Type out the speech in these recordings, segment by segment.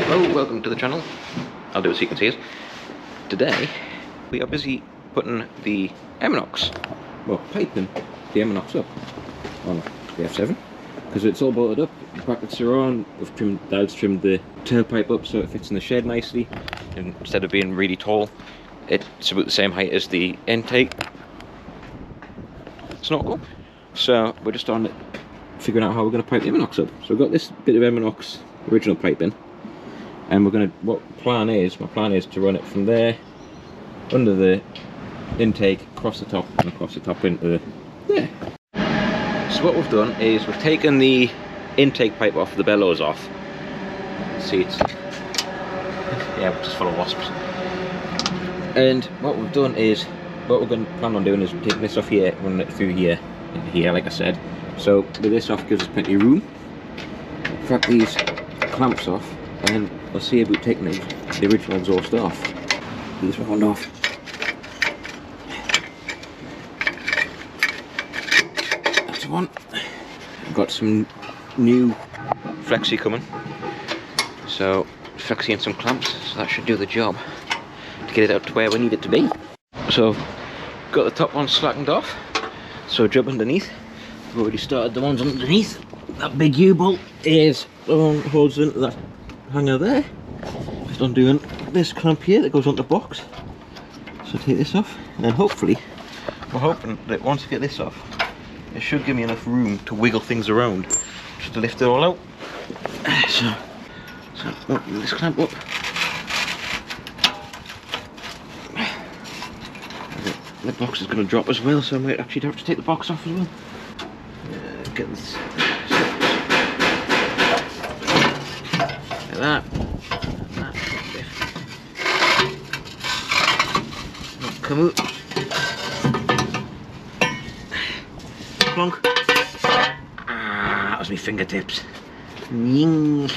Hello, welcome to the channel. I'll do it so you can see it. Today we are busy putting the Eminox, well, piping the Eminox up on the F7 because it's all bolted up. The brackets are on. Dad's trimmed the tailpipe up so it fits in the shed nicely, and instead of being really tall, it's about the same height as the intake snorkel. So we're just on it, figuring out how we're going to pipe the Eminox up. So we've got this bit of Eminox original piping, and we're going to, my plan is to run it from there under the intake, across the top, and across the top into there. So what we've done is we've taken the intake pipe off, the bellows off. See, it's, yeah, it's just full of wasps. And what we've done is, what we're going to plan on doing is taking this off here, running it through here, into here, like I said. So with this off gives us plenty of room. Crack these clamps off, and then we'll see about taking the original exhaust off. This one off. That's one. I've got some new flexi coming. So flexi and some clamps, so that should do the job to get it out to where we need it to be. So got the top one slackened off, so jump underneath. I've already started the ones underneath. That big U-bolt is the one that holds into that hanger there. Just undoing this clamp here that goes on the box. So take this off, and then hopefully, we're hoping that once I get this off, it should give me enough room to wiggle things around, just to lift it all out. So open this clamp up. The box is going to drop as well, so I might actually have to take the box off as well. Get this like that. Come out. Plonk. Ah, that was my fingertips. Ying.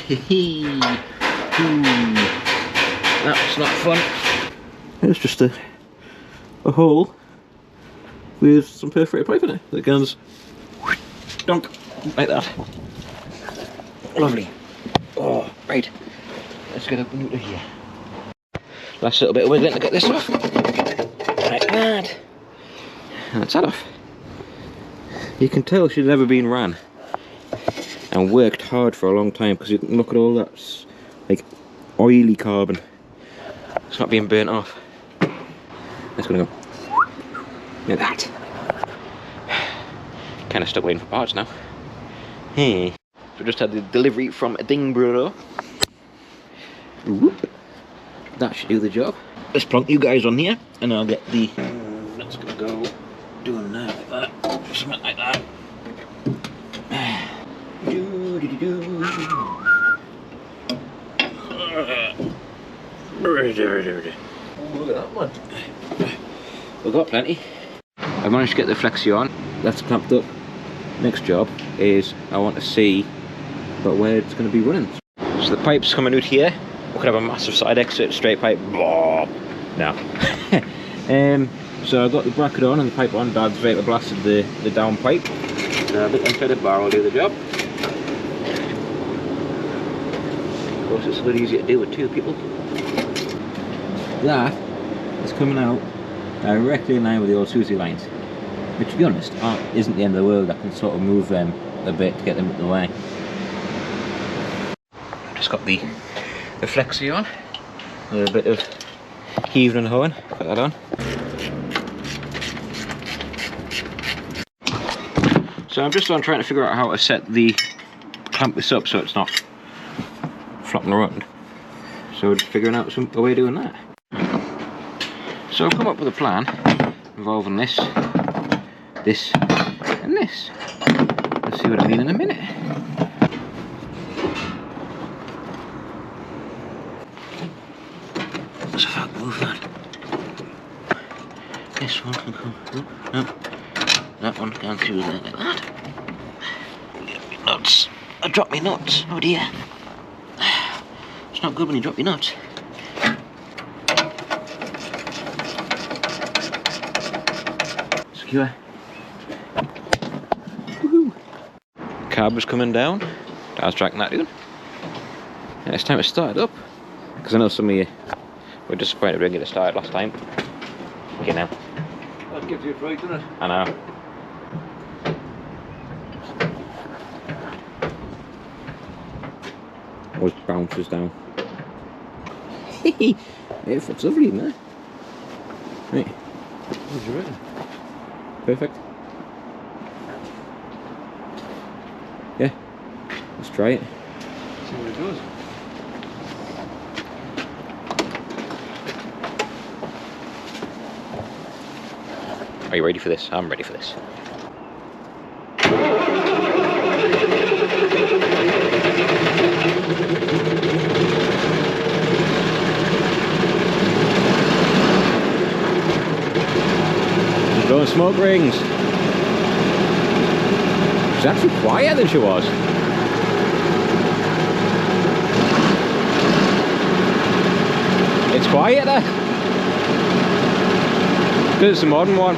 That's not fun. It's just a hole with some perforated pipe in it that goes dunk like that. Lovely. Oh, right. Let's get up and out of here. Last little bit of wiggling to get this off. Like that. And that's that off. You can tell she's never been ran and worked hard for a long time, because you can look at all that like oily carbon. It's not being burnt off. It's gonna go like that. Kind of stuck waiting for parts now. Hey, so we just had the delivery from Edinburgh. Whoop. That should do the job. Let's plonk you guys on here, and I'll get the. That's gonna go doing that like that, something like that. Look at that one. We've got plenty. I managed to get the flexi on. That's clamped up. Next job is I want to see about where it's going to be running. So the pipe's coming out here. We could have a massive side exit, straight pipe. Blah. No. So I've got the bracket on and the pipe on. Dad's vapor blasted the down pipe. A bit inside the bar will do the job. Of course, it's a little easier to do with two people. That is coming out directly in line with the old Susie lines, which, to be honest, isn't the end of the world. I can sort of move them a bit to get them out of the way. I've just got the flexi on, a little bit of heaving and hoeing, put that on. So I'm just on trying to figure out how to clamp this up so it's not flopping around. So we're just figuring out a way of doing that. So I've come up with a plan involving this, and this. Let's see what I mean in a minute. So if I move that, this one can come. No, that one can through there like that. Nuts. I dropped my nuts. Oh dear. It's not good when you drop your nuts. Secure. Woohoo! Carb was coming down. I was tracking that, dude. And it's time to start it up. Because I know some of you were disappointed we didn't get it started last time. Okay, now. That gives you a fright, doesn't it? I know. Always bounces down. It looks lovely, isn't it? Right. What do you reckon? Perfect. Yeah. Let's try it. See what it does. Are you ready for this? I'm ready for this. Blowing smoke rings. She's actually quieter than she was. It's quieter. Because it's a modern one.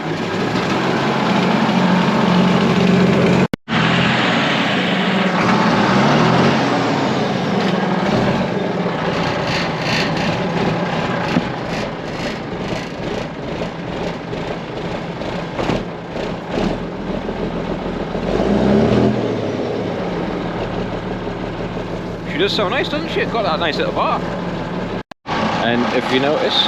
She does so nice, doesn't she? It's got that nice little bar. And if you notice,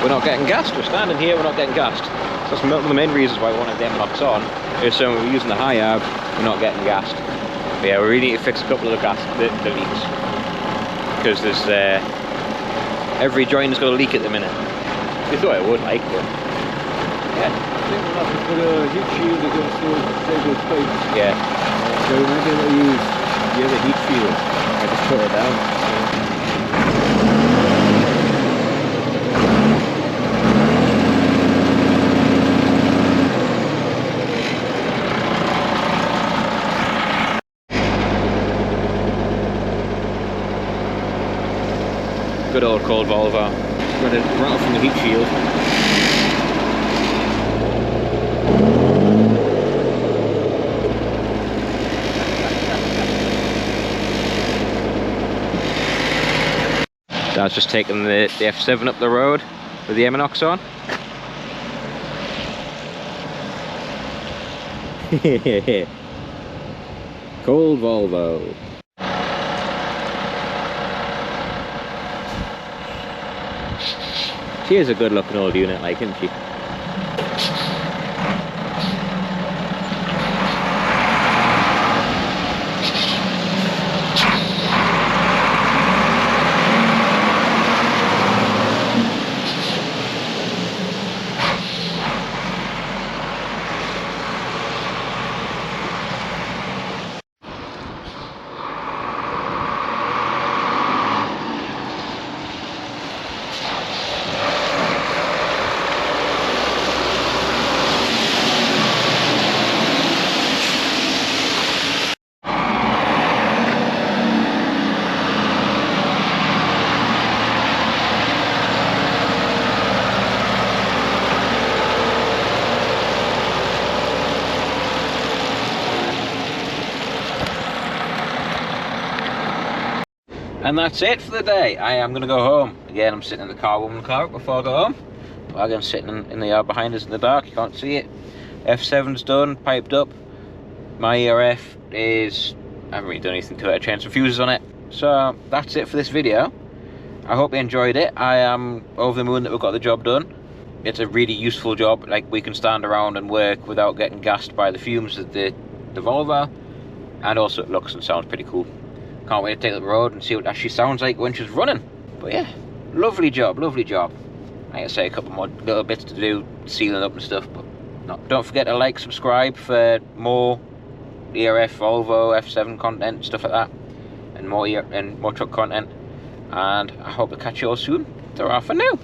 we're not getting gassed. We're standing here, we're not getting gassed. So that's one of the main reasons why we wanted the Eminox on. Is so when we're using the Hiab, we're not getting gassed. But yeah, we really need to fix a couple of the leaks. Because there's every joint has got a leak at the minute. We thought it would, like, but yeah. I think we'll have to put a heat shield against those pipes. Yeah. So we might be able to use the other heat shield. I just put it down. Good old cold Volvo. Got it right off from the heat shield. Dad's just taking the F7 up the road with the Eminox on. Cold Volvo. She is a good looking old unit, like, isn't she? And that's it for the day. I am going to go home. Again, I'm sitting in the car, warming the car up before I go home. Wagon's sitting in the yard behind us in the dark, you can't see it. F7's done, piped up. My ERF is, I haven't really done anything to it, I changed some fuses on it. So that's it for this video. I hope you enjoyed it. I am over the moon that we've got the job done. It's a really useful job, like we can stand around and work without getting gassed by the fumes of the Volvo. And also it looks and sounds pretty cool. Can't wait to take it up the road and see what it actually sounds like when she's running. But yeah, lovely job, lovely job. Like I say, a couple more little bits to do, sealing up and stuff. But no, don't forget to like, subscribe for more ERF, Volvo F7 content, stuff like that, and more truck content. And I hope to catch you all soon. Ta-ra for now.